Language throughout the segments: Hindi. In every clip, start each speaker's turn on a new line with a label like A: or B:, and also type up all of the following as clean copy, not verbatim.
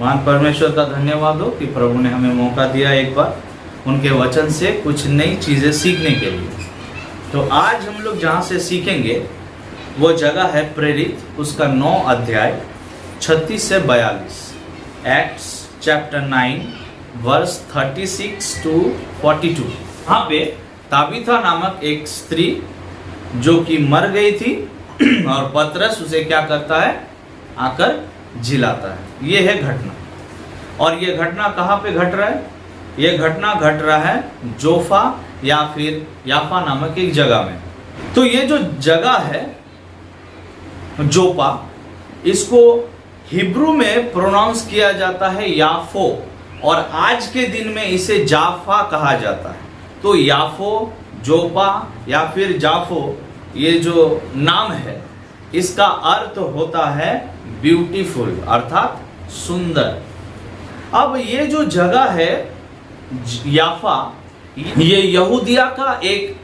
A: महान परमेश्वर का धन्यवाद हो कि प्रभु ने हमें मौका दिया एक बार उनके वचन से कुछ नई चीज़ें सीखने के लिए। तो आज हम लोग जहाँ से सीखेंगे वो जगह है प्रेरित, उसका 9 अध्याय 36 से 42, एक्ट्स चैप्टर 9 वर्स 36 टू 42। यहाँ पे ताबिथा नामक एक स्त्री जो कि मर गई थी और पतरस उसे क्या करता है, आकर जिलाता है। ये है घटना। और ये घटना कहाँ पे घट रहा है? ये घटना घट रहा है जोफा या फिर याफा नामक एक जगह में। तो ये जो जगह है जोपा, इसको हिब्रू में प्रोनाउंस किया जाता है याफो, और आज के दिन में इसे जाफा कहा जाता है। तो याफो, जोपा या फिर जाफो, ये जो नाम है इसका अर्थ होता है ब्यूटीफुल, अर्थात सुंदर। अब ये जो जगह है याफा, ये यहूदिया का एक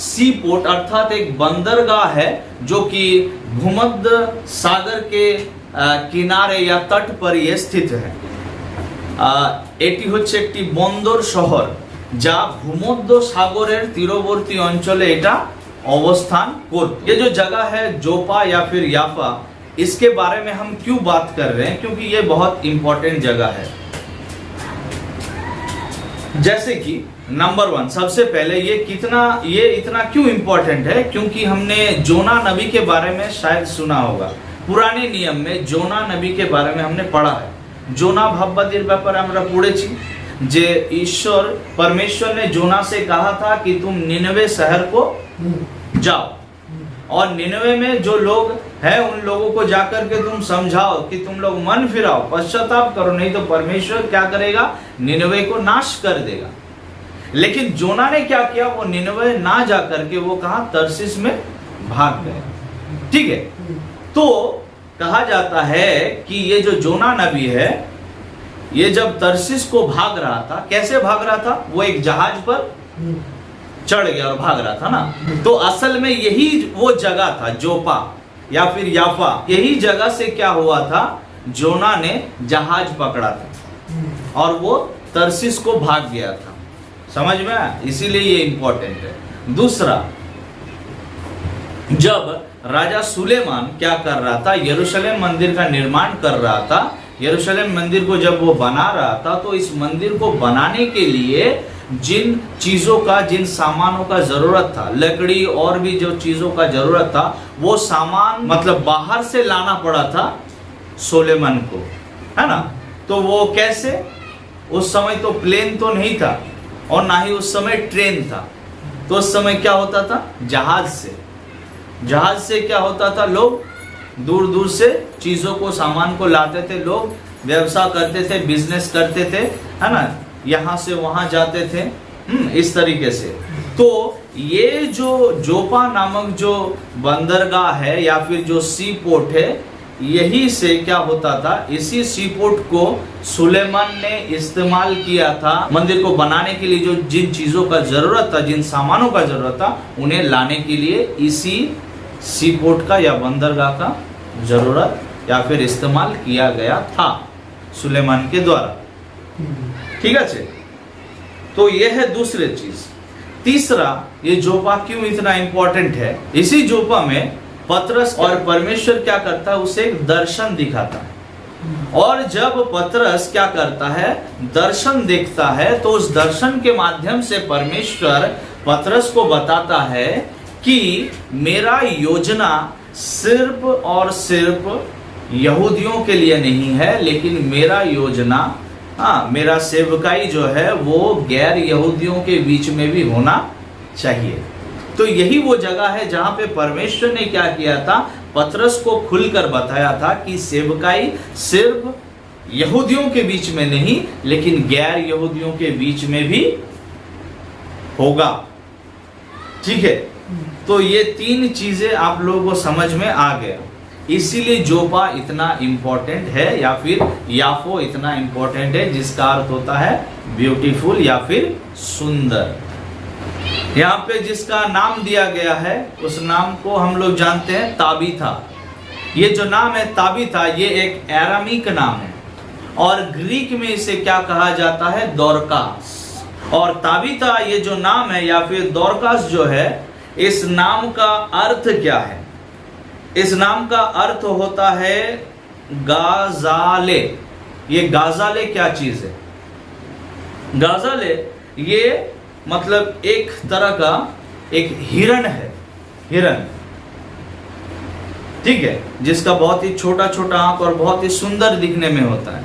A: सी पोर्ट अर्थात एक बंदरगाह है जो कि भूमध्य सागर के किनारे या तट पर ये स्थित है। एटी হচ্ছে একটি বন্দর শহর যা ভূমধ্য সাগরের তীরবর্তী অঞ্চলে এটা अवस्थान करता। ये जो जगह है जोपा या फिर याफा, इसके बारे में हम क्यों बात कर रहे हैं? क्योंकि ये बहुत इंपॉर्टेंट जगह है। जैसे कि नंबर 1, सबसे पहले ये इतना क्यों इंपॉर्टेंट है? क्योंकि हमने जोना नबी के बारे में शायद सुना होगा। पुराने नियम में जोना नबी के बारे में हमने पढ़ा है। जोना भावबादीर ব্যাপারে আমরা পড়েছি যে ईश्वर परमेश्वर ने जोना से कहा था कि तुम निनवे शहर को जाओ और निनवे में जो लोग हैं उन लोगों को जाकर के तुम समझाओ कि तुम लोग मन फिराओ, पश्चाताप करो, नहीं तो परमेश्वर क्या करेगा, निनवे को नाश कर देगा। लेकिन जोना ने क्या किया, वो निनवे ना जाकर के वो कहा तर्सीस में भाग गए। ठीक है, तो कहा जाता है कि ये जो जोना नबी है ये जब तर्सीस को भाग रहा था, कैसे भाग रहा था? वो एक जहाज पर चढ़ गया और भाग रहा था ना। तो असल में यही वो जगह था जोपा या फिर याफा। यही जगह से क्या हुआ था, जोना ने जहाज पकड़ा था और वो तर्सीस को भाग गया था। समझ में आया? इसीलिए ये इंपॉर्टेंट है। दूसरा, जब राजा सुलेमान क्या कर रहा था, यरूशलेम मंदिर का निर्माण कर रहा था। यरूशलेम मंदिर को जब वो बना रहा था तो इस मंदिर को बनाने के लिए जिन चीजों का, जिन सामानों का जरूरत था, लकड़ी और भी जो चीजों का जरूरत था, वो सामान मतलब बाहर से लाना पड़ा था सुलेमान को, है ना। तो वो कैसे? उस समय तो प्लेन तो नहीं था और ना ही उस समय ट्रेन था। तो उस समय क्या होता था, जहाज से क्या होता था, लोग दूर दूर से चीजों को, सामान को लाते थे, लोग व्यवसाय करते थे, बिजनेस करते थे, है ना, यहाँ से वहां जाते थे, इस तरीके से। तो ये जो जोपा नामक जो बंदरगाह है या फिर जो सी पोर्ट है, यही से क्या होता था, इसी सी पोर्ट को सुलेमान ने इस्तेमाल किया था मंदिर को बनाने के लिए। जो जिन चीजों का जरूरत था, जिन सामानों का जरूरत था, उन्हें लाने के लिए इसी सी पोर्ट का या बंदरगाह का जरूरत या फिर इस्तेमाल किया गया था सुलेमान के द्वारा। ठीक है, तो यह है दूसरी चीज। तीसरा, ये जोपा क्यों इतना इंपॉर्टेंट है? इसी जोपा में पतरस और परमेश्वर क्या करता है, उसे एक दर्शन दिखाता है। और जब पतरस क्या करता है, दर्शन देखता है, तो उस दर्शन के माध्यम से परमेश्वर पतरस को बताता है कि मेरा योजना सिर्फ और सिर्फ यहूदियों के लिए नहीं है, लेकिन मेरा योजना, मेरा सेवकाई जो है वो गैर यहूदियों के बीच में भी होना चाहिए। तो यही वो जगह है जहां पे परमेश्वर ने क्या किया था, पतरस को खुलकर बताया था कि सेवकाई सिर्फ यहूदियों के बीच में नहीं, लेकिन गैर यहूदियों के बीच में भी होगा। ठीक है, तो ये 3 चीजें आप लोगों को समझ में आ गया। इसीलिए जोपा इतना इंपॉर्टेंट है या फिर याफो इतना इंपॉर्टेंट है, जिसका अर्थ होता है ब्यूटीफुल या फिर सुंदर। यहाँ पे जिसका नाम दिया गया है उस नाम को हम लोग जानते हैं ताबिथा। ये जो नाम है ताबिथा, ये एक एरामिक नाम है। और ग्रीक में इसे क्या कहा जाता है? दोरकास। और ताबिता ये जो नाम है या फिर दोरकास जो है, इस नाम का अर्थ क्या है? इस नाम का अर्थ होता है गाजाले। ये गाजाले क्या चीज है? गाजाले ये मतलब एक तरह का एक हिरण है, हिरण, ठीक है, जिसका बहुत ही छोटा छोटा आंख और बहुत ही सुंदर दिखने में होता है।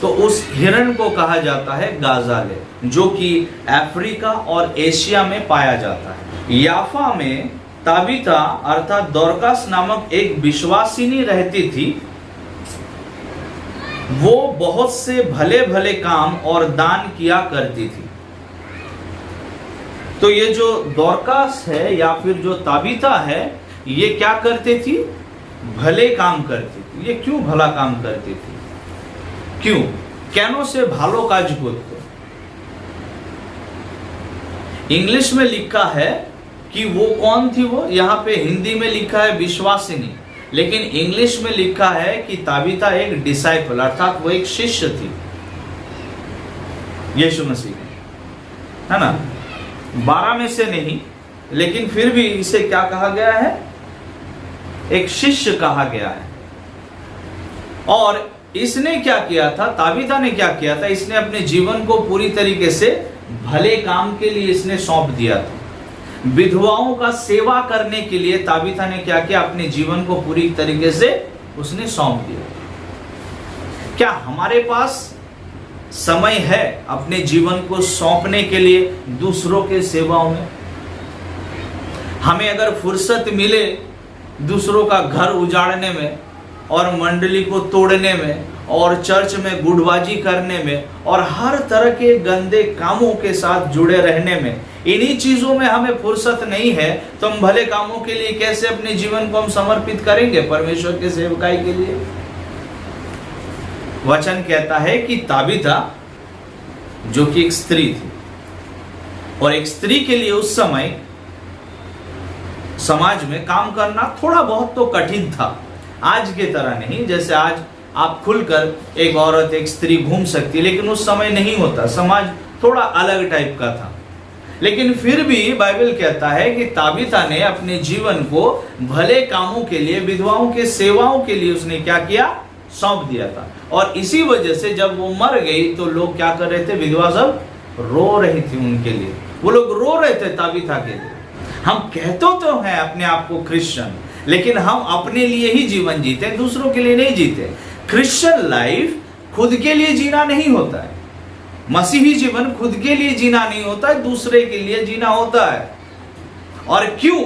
A: तो उस हिरण को कहा जाता है गाजाले, जो कि अफ्रीका और एशिया में पाया जाता है। याफा में ताबिता अर्थात दोरकास नामक एक विश्वासिनी रहती थी। वो बहुत से भले भले काम और दान किया करती थी। तो ये जो दोरकास है या फिर जो ताबिता है, ये क्या करती थी? भले काम करती थी। ये क्यों भला काम करती थी? क्यों? कैनो से भालो काज करते। इंग्लिश में लिखा है कि वो कौन थी? वो यहाँ पे हिंदी में लिखा है विश्वासिनी, लेकिन इंग्लिश में लिखा है कि ताबिता एक डिसाइपल अर्थात वो एक शिष्य थी यीशु मसीह, है ना? 12 में से नहीं, लेकिन फिर भी इसे क्या कहा गया है? एक शिष्य कहा गया है। और इसने क्या किया था? ताबिता ने क्या किया था? इसने अपने जीवन को पूरी तरीके से भले काम के लिए इसने सौंप दिया था। विधवाओं का सेवा करने के लिए ताबिता ने क्या किया? अपने जीवन को पूरी तरीके से उसने सौंप दिया। क्या हमारे पास समय है अपने जीवन को सौंपने के लिए दूसरों के सेवाओं में? हमें अगर फुर्सत मिले दूसरों का घर उजाड़ने में और मंडली को तोड़ने में और चर्च में गुटबाजी करने में और हर तरह के गंदे कामों के साथ जुड़े रहने में, इन्हीं चीजों में हमें फुर्सत नहीं है, तो हम भले कामों के लिए कैसे अपने जीवन को हम समर्पित करेंगे परमेश्वर के सेवकाई के लिए? वचन कहता है कि ताबिता जो कि एक स्त्री थी, और एक स्त्री के लिए उस समय समाज में काम करना थोड़ा बहुत तो कठिन था। आज के तरह नहीं, जैसे आज आप खुलकर एक औरत एक स्त्री घूम सकती है, लेकिन उस समय नहीं होता। समाज थोड़ा अलग टाइप का था। लेकिन फिर भी बाइबल कहता है कि ताबिता ने अपने जीवन को भले कामों के लिए, विधवाओं के सेवाओं के लिए उसने क्या किया? सौंप दिया था। और इसी वजह से जब वो मर गई तो लोग क्या कर रहे थे? विधवा सब रो रही थी उनके लिए, वो लोग रो रहे थे ताबिता के लिए। हम कहते तो हैं अपने आप को क्रिश्चियन, लेकिन हम अपने लिए ही जीवन जीते, दूसरों के लिए नहीं जीते। क्रिश्चियन लाइफ खुद के लिए जीना नहीं होता है। मसीही जीवन खुद के लिए जीना नहीं होता है, दूसरे के लिए जीना होता है। और क्यों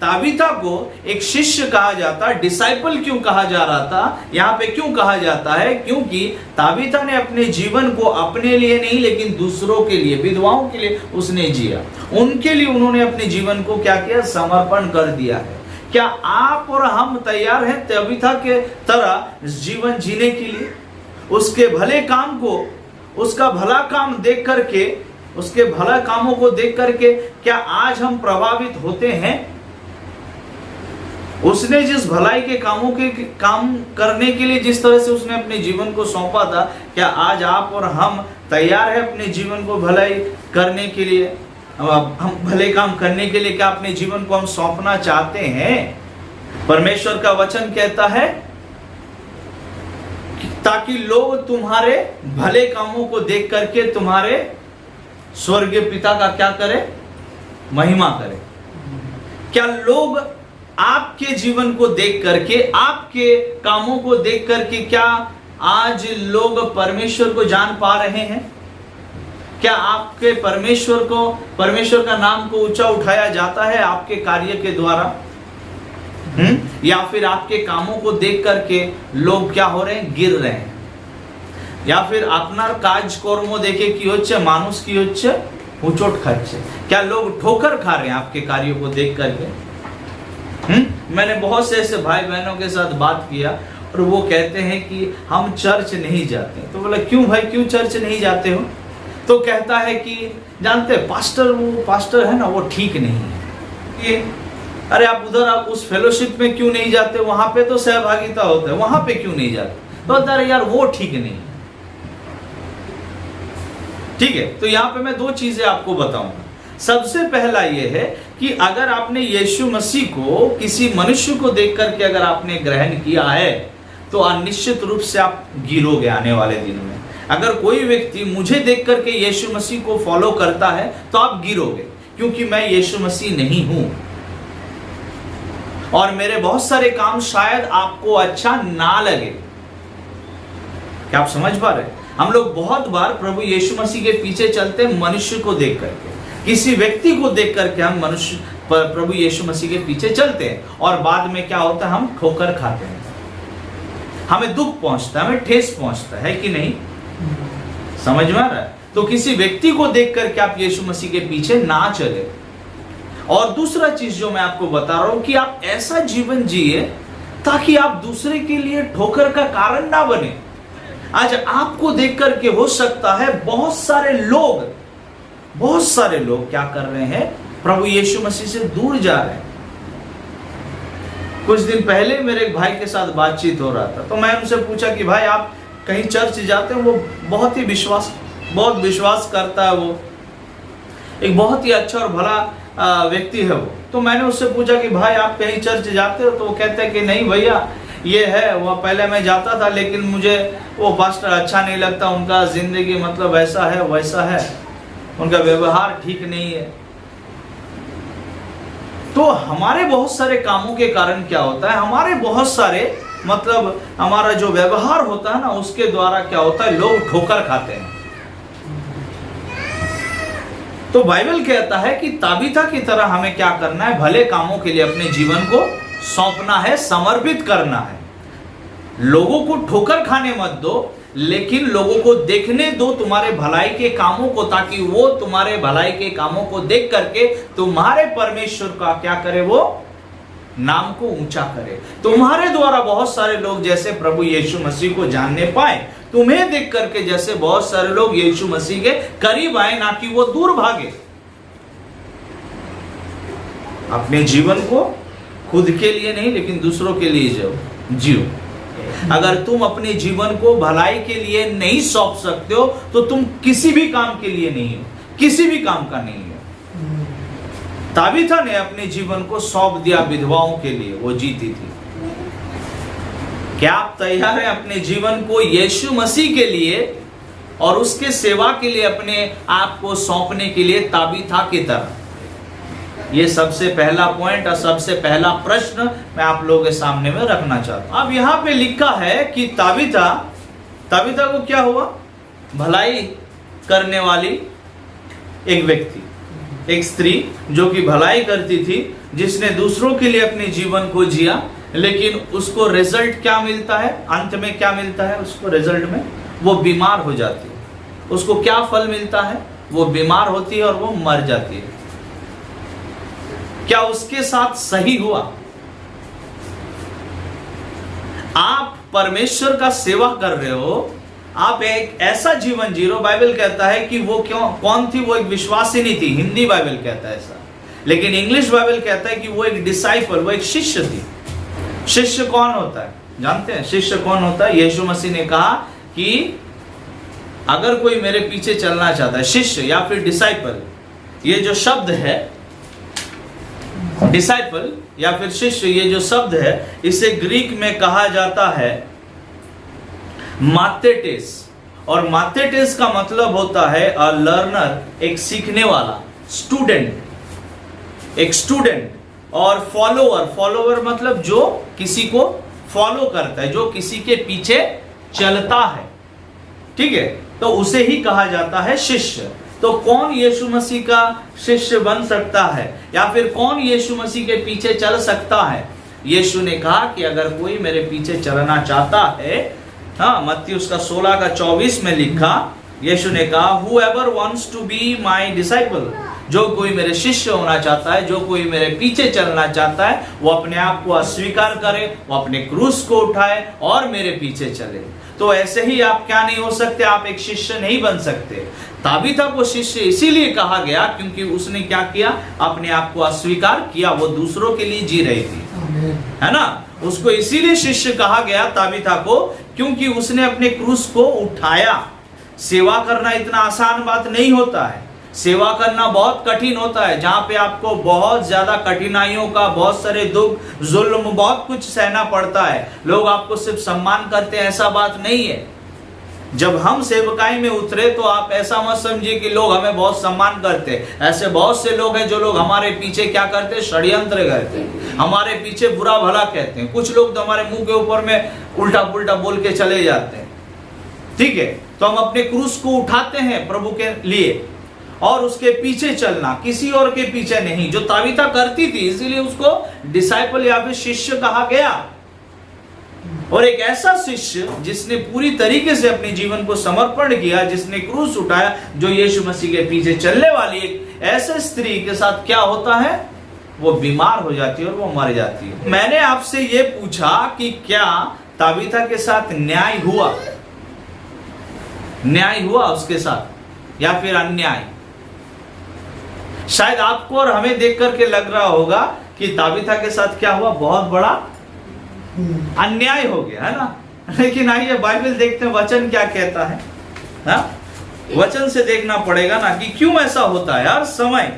A: ताबिता को एक शिष्य कहा जाता, डिसाइपल क्यों कहा जा रहा था? यहाँ पे क्यों कहा जाता है? क्योंकि ताबिता ने अपने जीवन को अपने लिए नहीं, लेकिन दूसरों के लिए, विधवाओं के लिए उसने जिया। उनके लिए उन्होंने अपने जीवन को क्या किया? समर्पण कर दिया है। क्या आप और हम तैयार हैं ताबिता के तरह जीवन जीने के लिए? उसके भले काम को, उसका भला काम देख करके, उसके भला कामों को देख करके क्या आज हम प्रभावित होते हैं? उसने जिस भलाई के कामों के काम करने के लिए जिस तरह से उसने अपने जीवन को सौंपा था, क्या आज आप और हम तैयार हैं अपने जीवन को भलाई करने के लिए? हम भले काम करने के लिए क्या अपने जीवन को हम सौंपना चाहते हैं? परमेश्वर का वचन कहता है ताकि लोग तुम्हारे भले कामों को देख करके तुम्हारे स्वर्गीय पिता का क्या करे? महिमा करे। क्या लोग आपके जीवन को देख करके, आपके कामों को देख करके क्या आज लोग परमेश्वर को जान पा रहे हैं? क्या आपके परमेश्वर का नाम को ऊंचा उठाया जाता है आपके कार्य के द्वारा? या फिर आपके कामों को देख करके लोग क्या हो रहे हैं? गिर रहे हैं। या फिर আপনার কাজকর্ম देखे কি হচ্ছে? মানুষ কি হচ্ছে? হুঁচট খাচ্ছে। क्या लोग ठोकर खा रहे हैं आपके कार्यों को देख करके? मैंने बहुत से ऐसे भाई बहनों के साथ बात किया और वो कहते हैं कि हम चर्च नहीं जाते। तो बोला क्यों भाई, क्यों चर्च नहीं जाते हो? तो कहता है कि जानते हैं वो पास्टर है ना, वो ठीक नहीं है। ये अरे आप उधर आप उस फेलोशिप में क्यों नहीं जाते? वहां पे तो सहभागिता होता है, वहां पे क्यों नहीं जाते? तो अरे यार वो ठीक नहीं है। ठीक है, तो यहां पे मैं दो चीजें आपको बताऊंगा। सबसे पहला यह है कि अगर आपने यीशु मसीह को किसी मनुष्य को देख करके अगर आपने ग्रहण किया है तो निश्चित रूप से आप गिरोगे आने वाले दिनों में। अगर कोई व्यक्ति मुझे देख करके यीशु मसीह को फॉलो करता है तो आप गिरोगे, क्योंकि मैं यीशु मसीह नहीं हूं और मेरे बहुत सारे काम शायद आपको अच्छा ना लगे। क्या आप समझ पा रहे हैं? हम लोग बहुत बार प्रभु यीशु मसीह के पीछे चलते हैं मनुष्य को देख करके, किसी व्यक्ति को देख करके हम मनुष्य प्रभु यीशु मसीह के पीछे चलते हैं और बाद में क्या होता है, हम ठोकर खाते हैं, हमें दुख पहुंचता है, हमें ठेस पहुंचता है कि नहीं? समझ में आ रहा है? तो किसी व्यक्ति को देख करके आप यीशु मसीह के पीछे ना चले। और दूसरा चीज जो मैं आपको बता रहा हूं कि आप ऐसा जीवन जिए ताकि आप दूसरे के लिए ठोकर का कारण ना बने। आज आपको देख करके हो सकता है बहुत सारे लोग क्या कर रहे हैं, प्रभु यीशु मसीह से दूर जा रहे हैं। कुछ दिन पहले मेरे एक भाई के साथ बातचीत हो रहा था, तो मैं उनसे पूछा कि भाई आप कहीं चर्च जाते हैं? वो बहुत विश्वास करता है, वो एक बहुत ही अच्छा और भला व्यक्ति है वो। तो मैंने उससे पूछा कि भाई आप कहीं चर्च जाते हो? तो वो कहते हैं कि नहीं भैया, ये है वो पहले मैं जाता था लेकिन मुझे वो पास्टर अच्छा नहीं लगता, उनका जिंदगी मतलब ऐसा है वैसा है, उनका व्यवहार ठीक नहीं है। तो हमारे बहुत सारे कामों के कारण क्या होता है, हमारे बहुत सारे मतलब हमारा जो व्यवहार होता है ना, उसके द्वारा क्या होता है, लोग ठोकर खाते हैं। तो बाइबल कहता है कि ताबिथा की तरह हमें क्या करना है, भले कामों के लिए अपने जीवन को सौंपना है, समर्पित करना है। लोगों को ठोकर खाने मत दो, लेकिन लोगों को देखने दो तुम्हारे भलाई के कामों को, ताकि वो तुम्हारे भलाई के कामों को देख करके तुम्हारे परमेश्वर का क्या करे, वो नाम को ऊंचा करे। तुम्हारे द्वारा बहुत सारे लोग जैसे प्रभु यीशु मसीह को जानने पाए, तुम्हें देख करके जैसे बहुत सारे लोग यीशु मसीह के करीब आए, ना कि वो दूर भागे। अपने जीवन को खुद के लिए नहीं लेकिन दूसरों के लिए जियो। अगर तुम अपने जीवन को भलाई के लिए नहीं सौंप सकते हो तो तुम किसी भी काम के लिए नहीं हो, किसी भी काम का नहीं हो। ताबिथा ने अपने जीवन को सौंप दिया विधवाओं के लिए, वो जीती थी। क्या आप तैयार हैं अपने जीवन को यीशु मसीह के लिए और उसके सेवा के लिए अपने आप को सौंपने के लिए, ताबिथा की तरह? ये सबसे पहला पॉइंट और सबसे पहला प्रश्न मैं आप लोगों के सामने में रखना चाहता हूं। अब यहां पे लिखा है कि ताबिथा को क्या हुआ, भलाई करने वाली एक व्यक्ति, एक स्त्री जो कि भलाई करती थी, जिसने दूसरों के लिए अपने जीवन को जिया, लेकिन उसको रिजल्ट क्या मिलता है, अंत में क्या मिलता है उसको? रिजल्ट में वो बीमार हो जाती है। उसको क्या फल मिलता है? वो बीमार होती है और वो मर जाती है। क्या उसके साथ सही हुआ? आप परमेश्वर का सेवा कर रहे हो, आप एक ऐसा जीवन जी रहे हो। बाइबल कहता है कि वो कौन थी? वो एक विश्वासिनी थी, हिंदी बाइबल कहता है ऐसा, लेकिन इंग्लिश बाइबल कहता है कि वो एक डिसाइपल, वो एक शिष्य थी। शिष्य कौन होता है जानते हैं? शिष्य कौन होता है? यीशु मसीह ने कहा कि अगर कोई मेरे पीछे चलना चाहता है, शिष्य या फिर डिसाइपल, ये जो शब्द है डिसाइपल या फिर शिष्य, ये जो शब्द है इसे ग्रीक में कहा जाता है माथेटेस, और माथेटेस का मतलब होता है अ लर्नर, एक सीखने वाला, स्टूडेंट, एक स्टूडेंट। और फॉलोवर मतलब जो किसी को फॉलो करता है, जो किसी के पीछे चलता है, ठीक है, तो उसे ही कहा जाता है शिष्य। तो कौन यीशु मसीह का शिष्य बन सकता है या फिर कौन यीशु मसीह के पीछे चल सकता है? यीशु ने कहा कि अगर कोई मेरे पीछे चलना चाहता है, हाँ, मत्ती उसका 16:24 में लिखा, यीशु ने कहा whoever wants to be my disciple, जो कोई मेरे शिष्य होना चाहता है, जो कोई मेरे पीछे चलना चाहता है, वो अपने आप को अस्वीकार करे, वो अपने क्रूस को उठाए और मेरे पीछे चले। तो ऐसे ही आप क्या नहीं हो सकते, आप एक शिष्य नहीं बन सकते। ताबिथा को शिष्य इसीलिए कहा गया क्योंकि उसने क्या किया, अपने आप को अस्वीकार किया, वो दूसरों के लिए जी रही थी, है ना। उसको इसीलिए शिष्य कहा गया ताबिथा को, क्योंकि उसने अपने क्रूस को उठाया, सेवा करना इतना आसान बात नहीं होता है। सेवा करना बहुत कठिन होता है, जहां पे आपको बहुत ज्यादा कठिनाइयों का, बहुत सारे दुख, जुल्म, बहुत कुछ सहना पड़ता है। लोग आपको सिर्फ सम्मान करते हैं, ऐसा बात नहीं है। जब हम सेवकाई में उतरे तो आप ऐसा मत समझिए कि लोग हमें बहुत सम्मान करते हैं। ऐसे बहुत से लोग हैं जो लोग हमारे पीछे क्या करते हैं, षड्यंत्र करते हैं, हमारे पीछे बुरा भला कहते हैं। कुछ लोग तो हमारे मुंह के ऊपर में उल्टा पुल्टा बोल के चले जाते हैं। ठीक है, तो हम अपने क्रूस को उठाते हैं प्रभु के लिए और उसके पीछे चलना, किसी और के पीछे नहीं। जो ताबिता करती थी, इसीलिए उसको डिसाइपल या फिर शिष्य कहा गया। और एक ऐसा शिष्य जिसने पूरी तरीके से अपने जीवन को समर्पण किया, जिसने क्रूस उठाया, जो यीशु मसीह के पीछे चलने वाली एक ऐसे स्त्री के साथ क्या होता है, वो बीमार हो जाती है और वो मर जाती है। मैंने आपसे ये पूछा कि क्या ताबिता के साथ न्याय हुआ? न्याय हुआ उसके साथ या फिर अन्याय? शायद आपको और हमें देख करके लग रहा होगा कि ताबिता के साथ क्या हुआ, बहुत बड़ा अन्याय हो गया, है ना। लेकिन आइए बाइबल देखते हैं, वचन क्या कहता है। वचन से देखना पड़ेगा ना कि क्यों ऐसा होता है हर समय।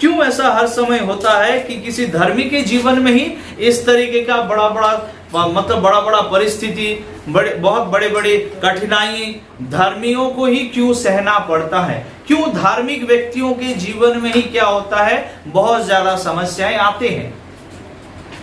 A: क्यों ऐसा हर समय होता है कि किसी धर्मी के जीवन में ही इस तरीके का बड़ा बड़ा परिस्थिति, बहुत बड़े बड़े कठिनाई धर्मियों को ही क्यों सहना पड़ता है? क्यों धार्मिक व्यक्तियों के जीवन में ही क्या होता है, बहुत ज्यादा समस्याएं आते हैं।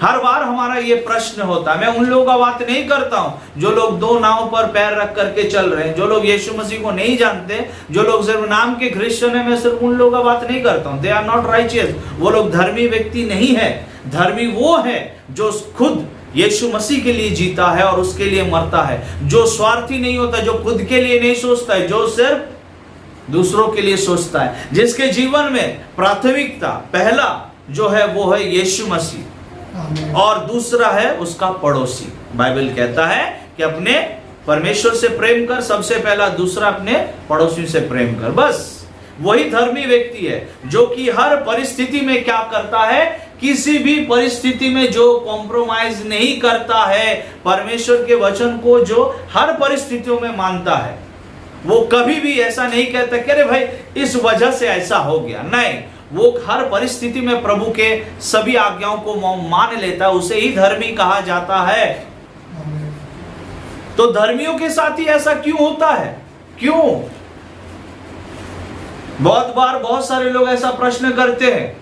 A: हर बार हमारा ये प्रश्न होता है। मैं उन लोगों का बात नहीं करता हूं जो लोग दो नाव पर पैर रख करके चल रहे हैं, जो लोग यीशु मसीह को नहीं जानते, जो लोग सिर्फ नाम के क्रिश्चियन है। मैं सिर्फ उन लोगों का बात नहीं करता हूं। They are not righteous. वो लोग धर्मी व्यक्ति नहीं है। धर्मी वो है जो खुद यीशु मसीह के लिए जीता है और उसके लिए मरता है, जो स्वार्थी नहीं होता, जो खुद के लिए नहीं सोचता है, जो सिर्फ दूसरों के लिए सोचता है, जिसके जीवन में प्राथमिकता पहला जो है वो है यीशु मसीह और दूसरा है उसका पड़ोसी। बाइबल कहता है कि अपने परमेश्वर से प्रेम कर सबसे पहला, दूसरा अपने पड़ोसी से प्रेम कर। बस वही धर्मी व्यक्ति है जो कि हर परिस्थिति में क्या करता है, किसी भी परिस्थिति में जो कॉम्प्रोमाइज नहीं करता है, परमेश्वर के वचन को जो हर परिस्थितियों में मानता है। वो कभी भी ऐसा नहीं कहता कि अरे भाई इस वजह से ऐसा हो गया। नहीं, वो हर परिस्थिति में प्रभु के सभी आज्ञाओं को मान लेता है, उसे ही धर्मी कहा जाता है। तो धर्मियों के साथ ही ऐसा क्यों होता है? क्यों? बहुत बार बहुत सारे लोग ऐसा प्रश्न करते हैं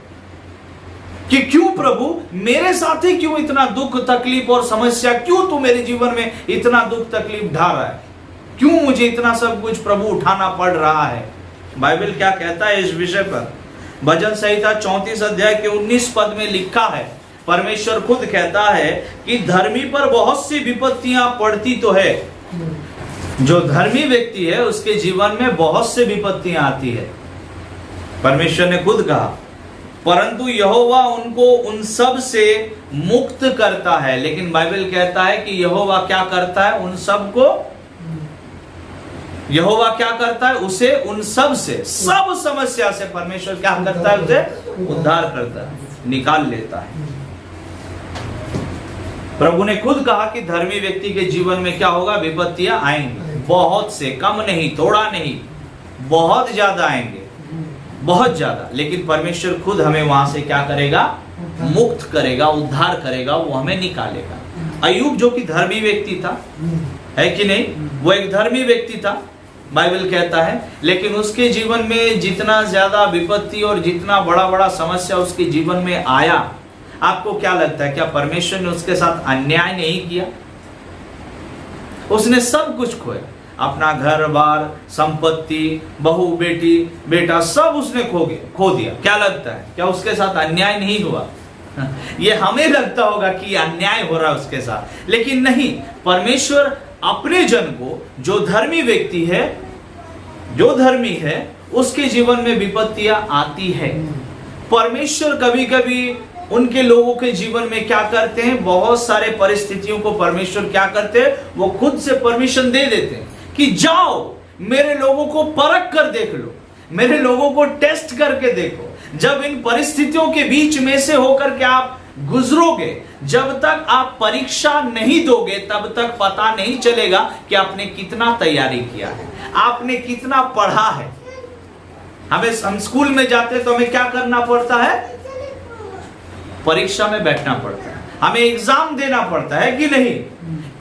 A: कि क्यों प्रभु मेरे साथ ही क्यों इतना दुख तकलीफ और समस्या, क्यों तू मेरे जीवन में इतना दुख तकलीफ ढा रहा है, क्यों मुझे इतना सब कुछ प्रभु उठाना पड़ रहा है? बाइबल क्या कहता है इस विषय पर? भजन संहिता 34 अध्याय के 19 पद में लिखा है, परमेश्वर खुद कहता है कि धर्मी पर बहुत सी विपत्तियां पड़ती तो है। जो धर्मी व्यक्ति है उसके जीवन में बहुत सी विपत्तियां आती है। परमेश्वर ने खुद कहा, परंतु यहोवा उनको उन सब से मुक्त करता है। लेकिन बाइबल कहता है कि यहोवा क्या करता है, उन सब को, यहोवा क्या करता है, उसे उन सब से, सब समस्या से परमेश्वर क्या करता है, उसे उद्धार करता है, निकाल लेता है। प्रभु ने खुद कहा कि धर्मी व्यक्ति के जीवन में क्या होगा, विपत्तियां आएंगी, बहुत से, कम नहीं, थोड़ा नहीं, बहुत ज्यादा आएंगे, बहुत ज्यादा। लेकिन परमेश्वर खुद हमें वहां से क्या करेगा, मुक्त करेगा, उद्धार करेगा, वो हमें निकालेगा। अय्यूब जो कि धर्मी व्यक्ति था, है कि नहीं, वो एक धर्मी व्यक्ति था, बाइबल कहता है। लेकिन उसके जीवन में जितना ज्यादा विपत्ति और जितना बड़ा बड़ा समस्या उसके जीवन में आया, आपको क्या लगता है, क्या परमेश्वर ने उसके साथ अन्याय नहीं किया? उसने सब कुछ खोया, अपना घर बार, संपत्ति, बहू बेटी बेटा सब उसने खो दिया। क्या लगता है, क्या उसके साथ अन्याय नहीं हुआ? ये हमें लगता होगा कि अन्याय हो रहा है उसके साथ, लेकिन नहीं। परमेश्वर अपने जन को, जो धर्मी व्यक्ति है, जो धर्मी है, उसके जीवन में विपत्तियां आती है। परमेश्वर कभी कभी उनके लोगों के जीवन में क्या करते हैं, बहुत सारे परिस्थितियों को परमेश्वर क्या करते हैं, वो खुद से परमिशन दे देते हैं कि जाओ मेरे लोगों को परख कर देख लो, मेरे लोगों को टेस्ट करके देखो। जब इन परिस्थितियों के बीच में से होकर के आप गुजरोगे, जब तक आप परीक्षा नहीं दोगे, तब तक पता नहीं चलेगा कि आपने कितना तैयारी किया है, आपने कितना पढ़ा है। हम स्कूल में जाते हैं तो हमें क्या करना पड़ता है? परीक्षा में बैठना पड़ता है, हमें एग्जाम देना पड़ता है कि नहीं?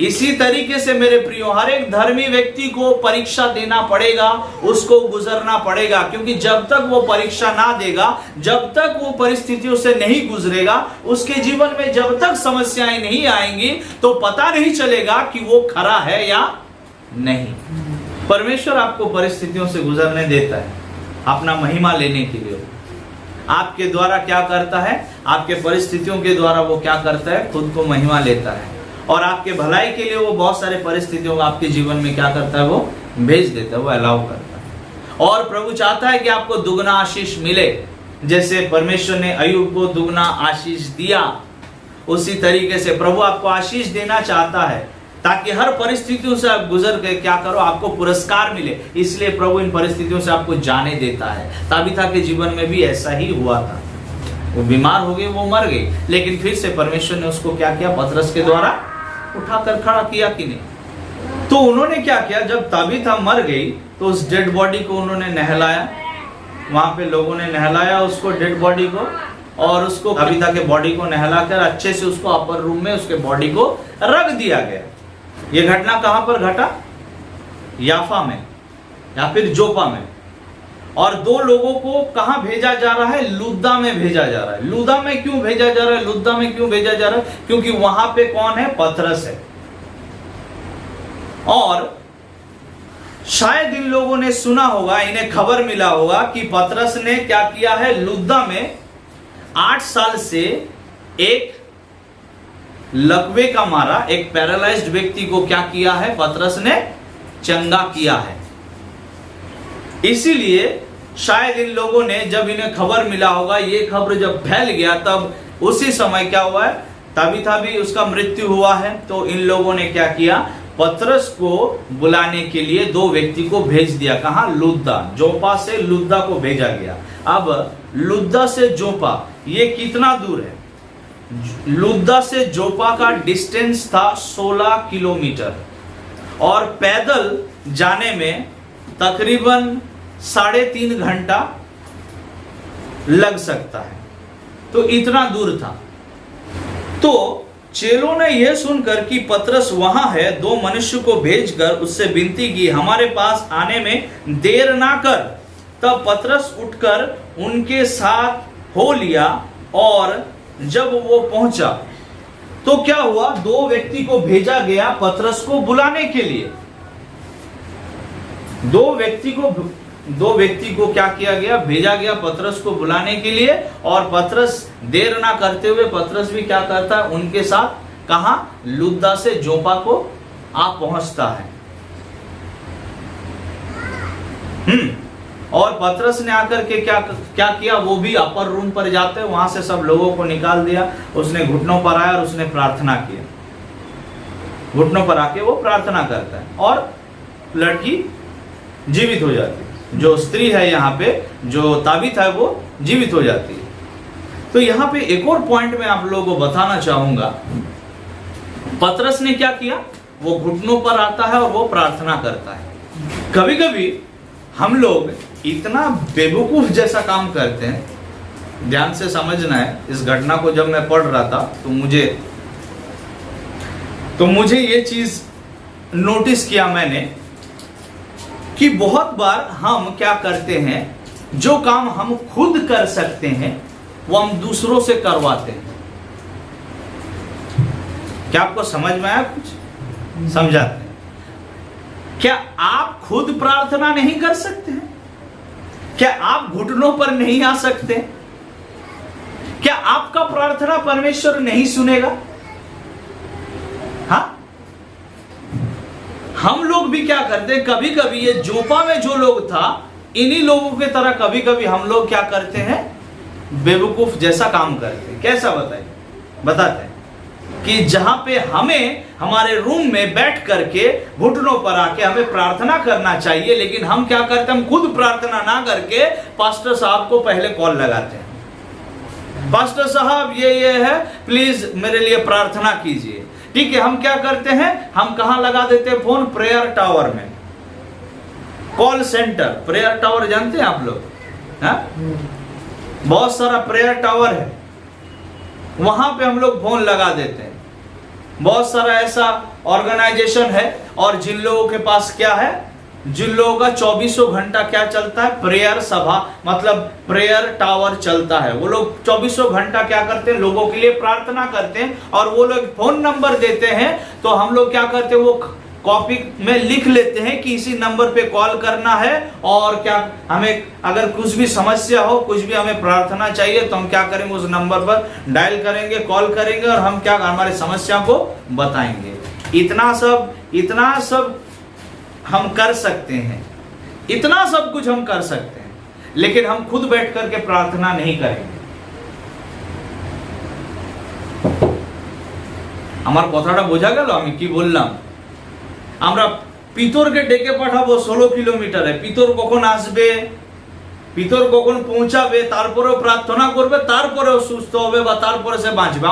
A: इसी तरीके से मेरे प्रियो, हर एक धर्मी व्यक्ति को परीक्षा देना पड़ेगा, उसको गुजरना पड़ेगा, क्योंकि जब तक वो परीक्षा ना देगा, जब तक वो परिस्थितियों से नहीं गुजरेगा, उसके जीवन में जब तक समस्याएं नहीं आएंगी, तो पता नहीं चलेगा कि वो खरा है या नहीं। परमेश्वर आपको परिस्थितियों से गुजरने देता है अपना महिमा लेने के लिए। आपके द्वारा क्या करता है? आपके परिस्थितियों के द्वारा वो क्या करता है? खुद को महिमा लेता है, और आपके भलाई के लिए वो बहुत सारे परिस्थितियों को आपके जीवन में क्या करता है? वो भेज देता है, वो अलाउ करता है। और प्रभु चाहता है कि आपको दुगना आशीष मिले। जैसे परमेश्वर ने अय्यूब को दुगना आशीष दिया, उसी तरीके से प्रभु आपको आशीष देना चाहता है, ताकि हर परिस्थितियों से आप गुजर के क्या करो, आपको पुरस्कार मिले। इसलिए प्रभु इन परिस्थितियों से आपको जाने देता है। ताबिथा के जीवन में भी ऐसा ही हुआ था। वो बीमार हो गई, वो मर गई, लेकिन फिर से परमेश्वर ने उसको क्या किया? पतरस के द्वारा उठाकर खड़ा किया कि नहीं? तो उन्होंने क्या किया? जब ताबिथा मर गई तो उस डेड बॉडी को उन्होंने नहलाया, वहां पे लोगों ने नहलाया उसको, डेड बॉडी को, और उसको ताबिथा के बॉडी को नहलाकर अच्छे से उसको अपर रूम में उसके बॉडी को रख दिया गया। ये घटना कहां पर घटा? याफा में या फिर जोपा में। और दो लोगों को कहां भेजा जा रहा है? लुद्दा में भेजा जा रहा है। लुद्दा में क्यों भेजा जा रहा है? लुद्दा में क्यों भेजा जा रहा है? क्योंकि वहां पे कौन है? पतरस है। और शायद इन लोगों ने सुना होगा, इन्हें खबर मिला होगा कि पतरस ने क्या किया है? लुद्दा में 8 साल से एक लकवे का मारा एक पैरालाइज्ड व्यक्ति को क्या किया है? पतरस ने चंगा किया है। इसीलिए शायद इन लोगों ने, जब इन्हें खबर मिला होगा, ये खबर जब फैल गया, तब उसी समय क्या हुआ है? ताबिथा भी उसका मृत्यु हुआ है। तो इन लोगों ने क्या किया? पतरस को बुलाने के लिए 2 व्यक्ति को भेज दिया। कहां? लुद्दा। जोपा से लुद्दा को भेजा गया। अब लुद्दा से जोपा ये कितना दूर है? लुद्दा से जोपा का डिस्टेंस था 16 किलोमीटर, और पैदल जाने में तकरीबन 3.5 घंटा लग सकता है। तो इतना दूर था। तो चेलों ने यह सुनकर कि पतरस वहां है, 2 मनुष्य को भेजकर उससे विनती की, हमारे पास आने में देर ना कर। तब पतरस उठकर उनके साथ हो लिया, और जब वो पहुंचा तो क्या हुआ? 2 व्यक्ति को भेजा गया पतरस को बुलाने के लिए। 2 व्यक्ति को क्या किया गया? भेजा गया पतरस को बुलाने के लिए। और पतरस देर ना करते हुए, पतरस भी क्या करता है? उनके साथ कहां? लुद्दा से जोपा को आ पहुंचता है। और पतरस ने आकर के क्या किया? वो भी अपर रूम पर जाते, वहां से सब लोगों को निकाल दिया। उसने घुटनों पर आया और उसने प्रार्थना किया। घुटनों पर आके वो प्रार्थना करता है, और लड़की जीवित हो जाती है। जो स्त्री है यहाँ पे, जो ताबिथा है, वो जीवित हो जाती है। तो यहाँ पे एक और पॉइंट मैं आप लोगों को बताना चाहूंगा। पतरस ने क्या किया? वो घुटनों पर आता है और वो प्रार्थना करता है। कभी कभी हम लोग इतना बेवकूफ जैसा काम करते हैं। ध्यान से समझना है, इस घटना को जब मैं पढ़ रहा था तो मुझे ये चीज नोटिस किया मैंने कि बहुत बार हम क्या करते हैं, जो काम हम खुद कर सकते हैं वो हम दूसरों से करवाते हैं। क्या आपको समझ में आया? कुछ समझाते हैं। क्या आप खुद प्रार्थना नहीं कर सकते हैं? क्या आप घुटनों पर नहीं आ सकते? क्या आपका प्रार्थना परमेश्वर नहीं सुनेगा? हाँ, हम लोग भी क्या करते हैं, कभी कभी ये जोपा में जो लोग था, इन्हीं लोगों की तरह कभी कभी हम लोग क्या करते हैं, बेवकूफ जैसा काम करते हैं। कैसा बताते हैं कि जहां पे हमें हमारे रूम में बैठ करके घुटनों पर आके हमें प्रार्थना करना चाहिए, लेकिन हम क्या करते हैं, हम खुद प्रार्थना ना करके पास्टर साहब को पहले कॉल लगाते हैं। पास्टर साहब ये है, प्लीज मेरे लिए प्रार्थना कीजिए। ठीक है, हम क्या करते हैं, हम कहां लगा देते हैं फोन? प्रेयर टावर में, कॉल सेंटर। प्रेयर टावर जानते हैं आप लोग? बहुत सारा प्रेयर टावर है, वहां पे हम लोग फोन लगा देते हैं। बहुत सारा ऐसा ऑर्गेनाइजेशन है, और जिन लोगों के पास क्या है, जिन लोगों का 24 घंटा क्या चलता है, प्रेयर सभा, मतलब प्रेयर टावर चलता है, वो लोग 24 घंटा क्या करते हैं, लोगों के लिए प्रार्थना करते हैं। और वो लोग फोन नंबर देते हैं, तो हम लोग क्या करते हैं, वो कॉपी में लिख लेते हैं कि इसी नंबर पे कॉल करना है, और क्या हमें अगर कुछ भी समस्या हो, कुछ भी हमें प्रार्थना चाहिए, तो हम क्या करेंगे, उस नंबर पर डायल करेंगे, कॉल करेंगे, और हम क्या हमारे समस्या को बताएंगे। इतना सब हम कर सकते हैं, इतना सब कुछ हम कर सकते हैं, लेकिन हम खुद बैठ करके प्रार्थना नहीं करेंगे। আমার কথাটা বোঝা গেল আমি কি বললাম? আমরা পিতরকে ডেকে পাঠাবো 16 কিলোমিটারে, পিতর কখন আসবে, পিতর কখন পৌঁছাবে, তারপরেও প্রার্থনা করবে, তারপরেও সুস্থ হবে বা তারপরে সে বাঁচবে।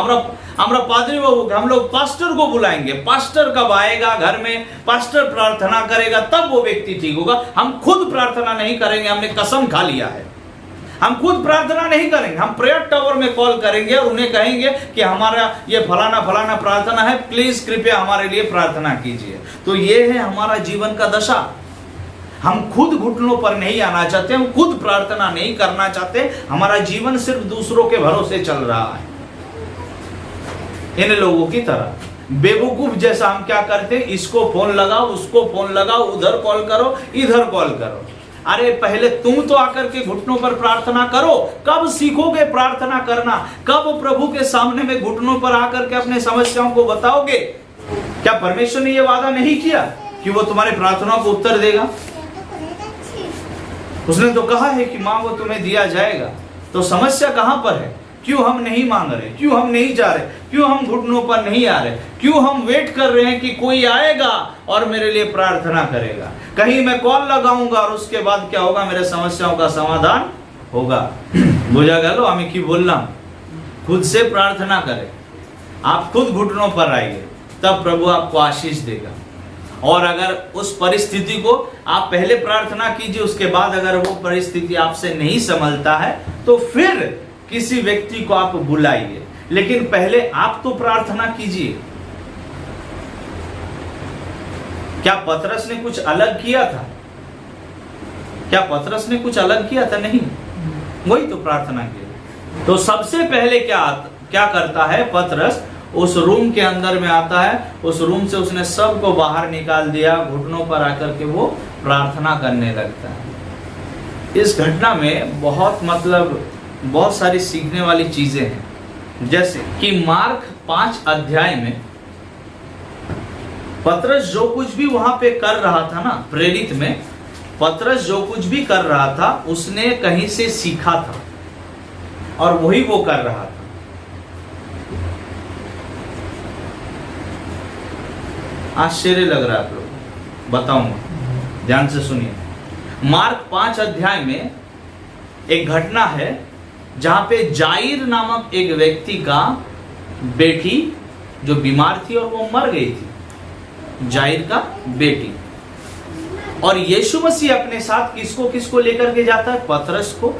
A: আমরা पादरी बाबू के, हम लोग पास्टर को बुलाएंगे, पास्टर कब आएगा घर में, पास्टर प्रार्थना करेगा, तब वो व्यक्ति ठीक होगा। हम खुद प्रार्थना नहीं करेंगे, हमने कसम खा लिया है, हम खुद प्रार्थना नहीं करेंगे। हम प्रेयर टावर में कॉल करेंगे और उन्हें कहेंगे कि हमारा ये फलाना फलाना प्रार्थना है, प्लीज कृपया हमारे लिए प्रार्थना कीजिए। तो ये है हमारा जीवन का दशा। हम खुद घुटनों पर नहीं आना चाहते, हम खुद प्रार्थना नहीं करना चाहते। हमारा जीवन सिर्फ दूसरों के भरोसे चल रहा है। इन लोगों की तरह बेवकूफ जैसा हम क्या करते हैं, इसको फोन लगाओ, उसको फोन लगाओ, उधर कॉल करो, इधर कॉल करो। अरे पहले तुम तो आकर के घुटनों पर प्रार्थना करो। कब सीखोगे प्रार्थना करना? कब प्रभु के सामने में घुटनों पर आकर के अपने समस्याओं को बताओगे? क्या परमेश्वर ने यह वादा नहीं किया कि वो तुम्हारे प्रार्थनाओं को उत्तर देगा? उसने तो कहा है कि मांगो तुम्हें दिया जाएगा। तो समस्या कहां पर है? क्यों हम नहीं मांग रहे, क्यों हम नहीं जा रहे, क्यों हम घुटनों पर नहीं आ रहे, क्यों हम वेट कर रहे हैं कि कोई आएगा और मेरे लिए प्रार्थना करेगा, कहीं मैं कॉल लगाऊंगा और उसके बाद क्या होगा, मेरे समस्याओं का समाधान होगा। बुझा गया? আমি কি বললাম? खुद से प्रार्थना करें, आप खुद घुटनों पर आइए, तब प्रभु आपको आशीष देगा। और अगर उस परिस्थिति को आप पहले प्रार्थना कीजिए, उसके बाद अगर वो परिस्थिति आपसे नहीं संभलता है, तो फिर किसी व्यक्ति को आप बुलाइए, लेकिन पहले आप तो प्रार्थना कीजिए। क्या पतरस ने कुछ अलग किया था? क्या पतरस ने कुछ अलग किया था? नहीं, वही तो प्रार्थना किया। तो सबसे पहले क्या करता है पतरस? उस रूम के अंदर में आता है, उस रूम से उसने सबको बाहर निकाल दिया, घुटनों पर आकर के वो प्रार्थना करने लगता है। इस घटना में बहुत सारी सीखने वाली चीजें हैं। जैसे कि मार्क 5 अध्याय में पतरस जो कुछ भी वहां पे कर रहा था ना, प्रेरित में पतरस जो कुछ भी कर रहा था, उसने कहीं से सीखा था और वही वो कर रहा था। आश्चर्य लग रहा है आप लोग, बताऊंगा, ध्यान से सुनिए। मार्क 5 अध्याय में एक घटना है जहां पे जाइर नामक एक व्यक्ति का बेटी जो बीमार थी और वो मर गई थी, जाइर का बेटी। और यीशु मसीह अपने साथ किसको लेकर के जाता है? पतरस को,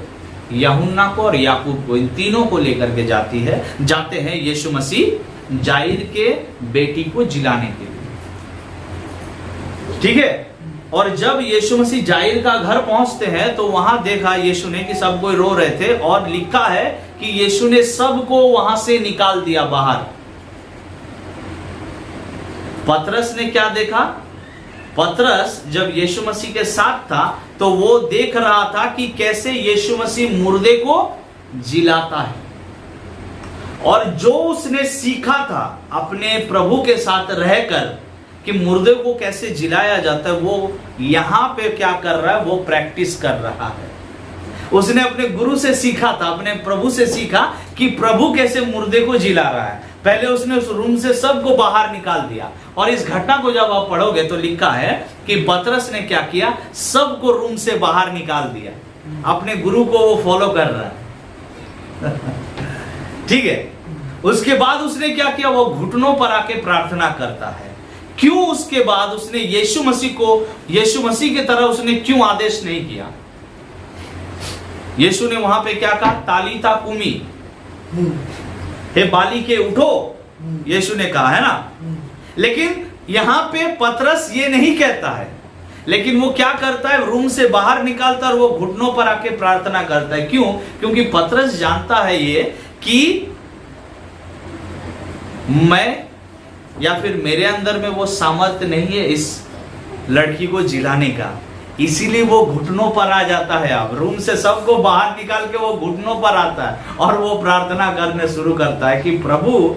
A: यूहन्ना को और याकूब को, इन तीनों को लेकर के जाते हैं यीशु मसीह जाइर के बेटी को जिलाने के लिए। ठीक है, और जब यीशु मसीह जाइर का घर पहुंचते हैं तो वहां देखा यीशु ने कि सब कोई रो रहे थे, और लिखा है कि यीशु ने सबको वहां से निकाल दिया बाहर। पतरस ने क्या देखा? पतरस जब यीशु मसीह के साथ था तो वो देख रहा था कि कैसे यीशु मसीह मुर्दे को जिलाता है, और जो उसने सीखा था अपने प्रभु के साथ रहकर कि मुर्दे को कैसे जिलाया जाता है, वो यहां पे क्या कर रहा है? वो प्रैक्टिस कर रहा है। उसने अपने गुरु से सीखा था, अपने प्रभु से सीखा कि प्रभु कैसे मुर्दे को जिला रहा है। पहले उसने उस रूम से सबको बाहर निकाल दिया, और इस घटना को जब आप पढ़ोगे तो लिखा है कि पतरस ने क्या किया? सबको रूम से बाहर निकाल दिया। अपने गुरु को वो फॉलो कर रहा है। ठीक है। उसके बाद उसने क्या किया, वो घुटनों पर आके प्रार्थना करता है। क्यों उसके बाद उसने यीशु मसीह की तरह उसने क्यों आदेश नहीं किया? यीशु ने वहां पे क्या कहा, तालीता कुमी, हे बालिके उठो, यीशु ने कहा है ना। लेकिन यहां पे पतरस ये नहीं कहता है, लेकिन वो क्या करता है, रूम से बाहर निकालता और वो घुटनों पर आके प्रार्थना करता है। क्यों? क्योंकि पतरस जानता है ये कि मैं या फिर मेरे अंदर में वो सामर्थ्य नहीं है इस लड़की को जिलाने का, इसीलिए वो घुटनों पर आ जाता है। अब रूम से सबको बाहर निकाल के वो घुटनों पर आता है और वो प्रार्थना करने शुरू करता है कि प्रभु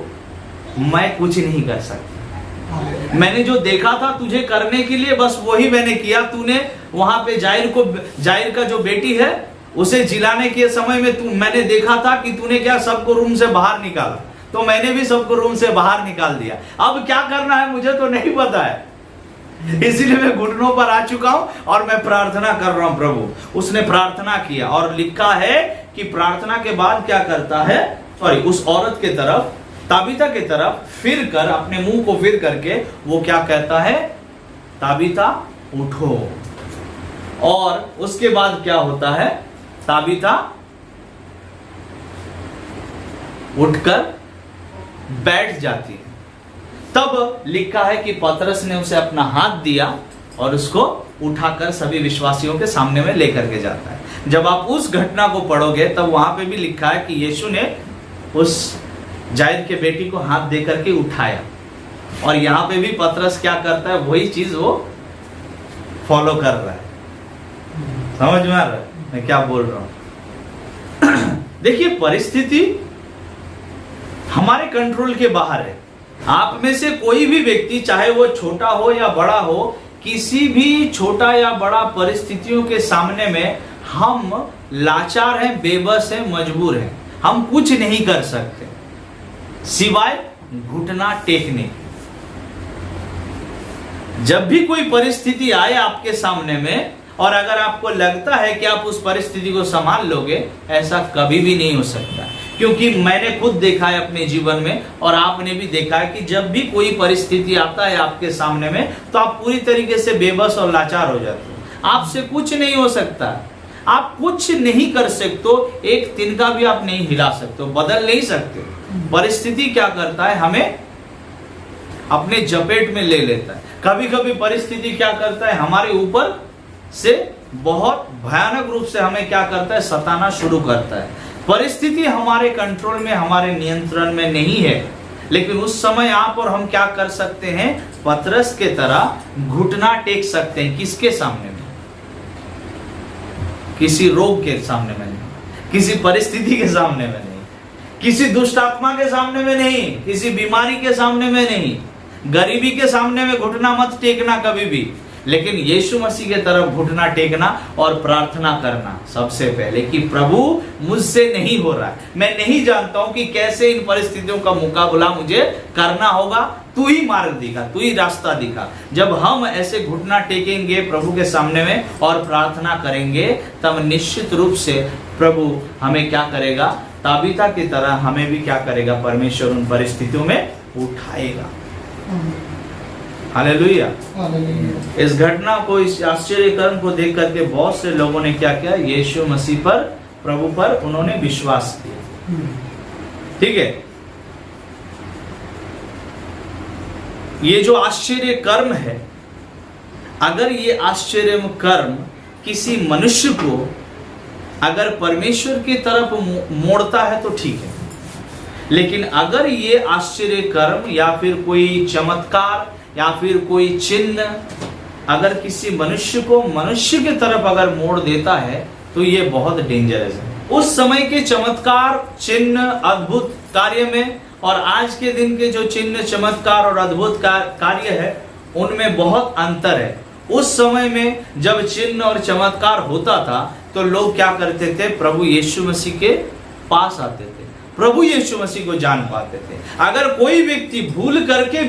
A: मैं कुछ नहीं कर सकता, मैंने जो देखा था तुझे करने के लिए बस वही मैंने किया। तूने वहां पे जाहिर का जो बेटी है उसे जिलाने के समय में मैंने देखा था कि तूने क्या सबको रूम से बाहर निकाला, तो मैंने भी सबको रूम से बाहर निकाल दिया। अब क्या करना है मुझे तो नहीं पता है, इसीलिए मैं घुटनों पर आ चुका हूं और मैं प्रार्थना कर रहा हूं प्रभु। उसने प्रार्थना किया और लिखा है कि प्रार्थना के बाद क्या करता है, उस औरत के तरफ, ताबिता के तरफ फिर कर, अपने मुंह को फिर करके वो क्या कहता है, ताबिता उठो। और उसके बाद क्या होता है, ताबिता उठकर बैठ जाती है। तब लिखा है कि पतरस ने उसे अपना हाथ दिया और उसको उठाकर सभी विश्वासियों के सामने में लेकर के जाता है। जब आप उस घटना को पढ़ोगे तब वहां पे भी लिखा है कि यीशु ने उस जायद के बेटी को हाथ देकर के उठाया। और यहां पे भी पतरस क्या करता है, वही चीज वो फॉलो कर रहा है। समझ में आ रहा है मैं क्या बोल रहा हूं? देखिए, परिस्थिति हमारे कंट्रोल के बाहर है। आप में से कोई भी व्यक्ति, चाहे वो छोटा हो या बड़ा हो, किसी भी छोटा या बड़ा परिस्थितियों के सामने में हम लाचार हैं, बेबस हैं, मजबूर हैं। हम कुछ नहीं कर सकते सिवाय घुटना टेकने। जब भी कोई परिस्थिति आए आपके सामने में और अगर आपको लगता है कि आप उस परिस्थिति को संभाल लोगे, ऐसा कभी भी नहीं हो सकता। क्योंकि मैंने खुद देखा है अपने जीवन में और आपने भी देखा है कि जब भी कोई परिस्थिति आता है आपके सामने में तो आप पूरी तरीके से बेबस और लाचार हो जाते हो। आपसे कुछ नहीं हो सकता, आप कुछ नहीं कर सकते, एक तिनका भी आप नहीं हिला सकते, बदल नहीं सकते। परिस्थिति क्या करता है, हमें अपने जपेट में ले लेता है। कभी कभी परिस्थिति क्या करता है, हमारे ऊपर से बहुत भयानक रूप से हमें क्या करता है, सताना शुरू करता है। परिस्थिति हमारे कंट्रोल में, हमारे नियंत्रण में नहीं है, लेकिन उस समय आप और हम क्या कर सकते हैं, पतरस के तरह घुटना टेक सकते हैं। किसके सामने में? किसी रोग के सामने में नहीं, किसी परिस्थिति के सामने में नहीं, किसी दुष्ट आत्मा के सामने में नहीं, किसी बीमारी के सामने में नहीं, गरीबी के सामने में घुटना मत टेकना कभी भी, लेकिन यीशु मसीह के तरफ घुटना टेकना और प्रार्थना करना सबसे पहले कि प्रभु मुझसे नहीं हो रहा है, मैं नहीं जानता हूं कि कैसे इन परिस्थितियों का मुकाबला मुझे करना होगा, तू ही मार्ग दिखा, तू ही रास्ता दिखा। जब हम ऐसे घुटना टेकेंगे प्रभु के सामने में और प्रार्थना करेंगे, तब निश्चित रूप से प्रभु हमें क्या करेगा, ताबिता की तरह हमें भी क्या करेगा, परमेश्वर उन परिस्थितियों में उठाएगा। हालेलुया। इस घटना को, इस आश्चर्य कर्म को देख करके बहुत से लोगों ने क्या किया, यीशु मसीह पर, प्रभु पर उन्होंने विश्वास किया। ठीक है, ये जो आश्चर्य कर्म है, अगर ये आश्चर्य कर्म किसी मनुष्य को अगर परमेश्वर की तरफ मोड़ता है तो ठीक है, लेकिन अगर ये आश्चर्य कर्म या फिर कोई चमत्कार या फिर कोई चिन्ह अगर किसी मनुष्य को मनुष्य की तरफ अगर मोड़ देता है तो ये बहुत डेंजरस है। उस समय के चमत्कार, चिन्ह, अद्भुत कार्य में और आज के दिन के जो चिन्ह, चमत्कार और अद्भुत कार्य है, उनमें बहुत अंतर है। उस समय में जब चिन्ह और चमत्कार होता था तो लोग क्या करते थे, प्रभु यीशु मसीह के पास आते थे, प्रभु यीशु मसीह को जान पाते थे। अगर कोई व्यक्ति भूल करके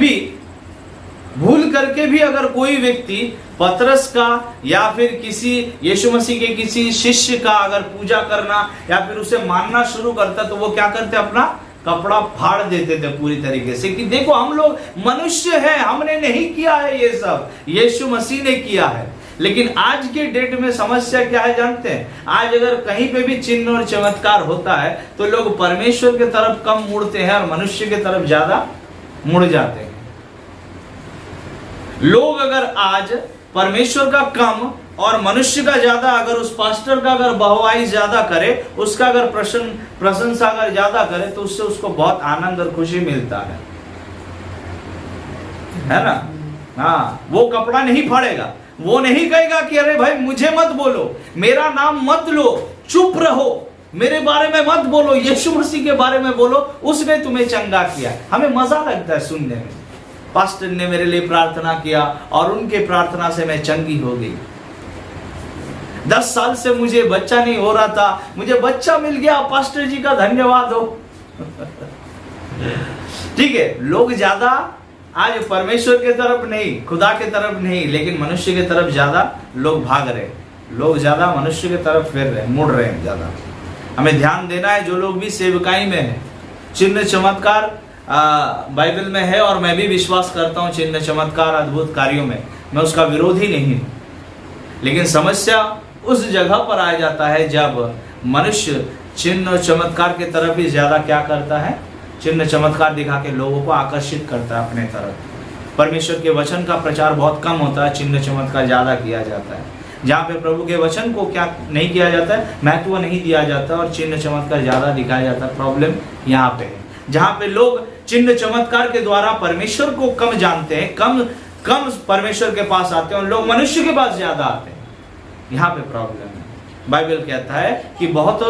A: भी अगर कोई व्यक्ति पतरस का या फिर किसी यीशु मसीह के किसी शिष्य का अगर पूजा करना या फिर उसे मानना शुरू करता, तो वो क्या करते, अपना कपड़ा फाड़ देते थे पूरी तरीके से कि देखो हम लोग मनुष्य हैं, हमने नहीं किया है ये सब, यीशु मसीह ने किया है। लेकिन आज के डेट में समस्या क्या है जानते हैं? आज अगर कहीं पे भी चिन्ह और चमत्कार होता है तो लोग परमेश्वर के तरफ कम मुड़ते हैं और मनुष्य के तरफ ज्यादा मुड़ जाते हैं। लोग अगर आज परमेश्वर का कम और मनुष्य का ज्यादा, अगर उस पास्टर का अगर बहवाई ज्यादा करे, उसका अगर प्रशंसा अगर ज्यादा करे, तो उससे उसको बहुत आनंद और खुशी मिलता है ना? हाँ, वो कपड़ा नहीं फाड़ेगा, वो नहीं कहेगा कि अरे भाई मुझे मत बोलो, मेरा नाम मत लो, चुप रहो, मेरे बारे में मत बोलो, यीशु मसीह के बारे में बोलो, उसने तुम्हें चंगा किया। हमें मजा लगता है सुनने में, पास्टर ने मेरे लिए प्रार्थना किया और उनके प्रार्थना से मैं चंगी हो गई। 10 साल से मुझे बच्चा नहीं हो रहा था, मुझे बच्चा मिल गया, पास्टर जी का धन्यवाद हो। ठीक है, लोग ज्यादा आज परमेश्वर के तरफ नहीं, खुदा के तरफ नहीं, लेकिन मनुष्य के तरफ ज्यादा लोग भाग रहे, लोग ज्यादा मनुष्य के तरफ फिर रहे, मुड़ रहे हैं ज्यादा। हमें ध्यान देना है, जो लोग भी सेवकाई में है, चिन्ह चमत्कार बाइबल में है और मैं भी विश्वास करता हूं चिन्ह चमत्कार अद्भुत कार्यों में, मैं उसका विरोधी नहीं हूं। लेकिन समस्या उस जगह पर आ जाता है जब मनुष्य चिन्ह चमत्कार के तरफ ही ज्यादा क्या करता है, चिन्ह चमत्कार दिखा के लोगों को आकर्षित करता है अपने तरफ। परमेश्वर के वचन का प्रचार बहुत कम होता है, चिन्ह चमत्कार ज्यादा किया जाता है। जहाँ पे प्रभु के वचन को क्या नहीं किया जाता है, महत्व नहीं दिया जाता और चिन्ह चमत्कार ज्यादा दिखाया जाता है। प्रॉब्लम यहाँ पे है, जहाँ पे लोग चिन्ह चमत्कार के द्वारा परमेश्वर को कम जानते हैं, कम परमेश्वर के पास आते हैं और लोग मनुष्य के पास ज्यादा आते हैं, यहाँ पे प्रॉब्लम है। बाइबल कहता है कि बहुत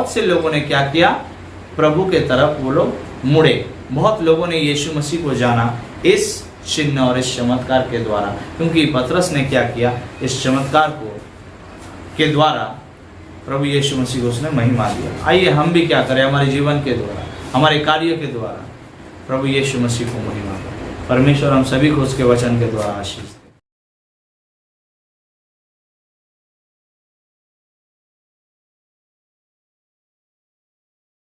A: से लोगों ने क्या किया, प्रभु के तरफ वो लोग मुड़े। बहुत लोगों ने यीशु मसीह को जाना इस चिन्ह और इस चमत्कार के द्वारा, क्योंकि पतरस ने क्या किया, इस चमत्कार के द्वारा प्रभु यीशु मसीह को उसने महिमा दिया। आइए हम भी क्या करें, हमारे जीवन के द्वारा, हमारे कार्य के द्वारा प्रभु यीशु मसीह को महिमा दें। परमेश्वर हम सभी को उसके वचन के द्वारा आशीष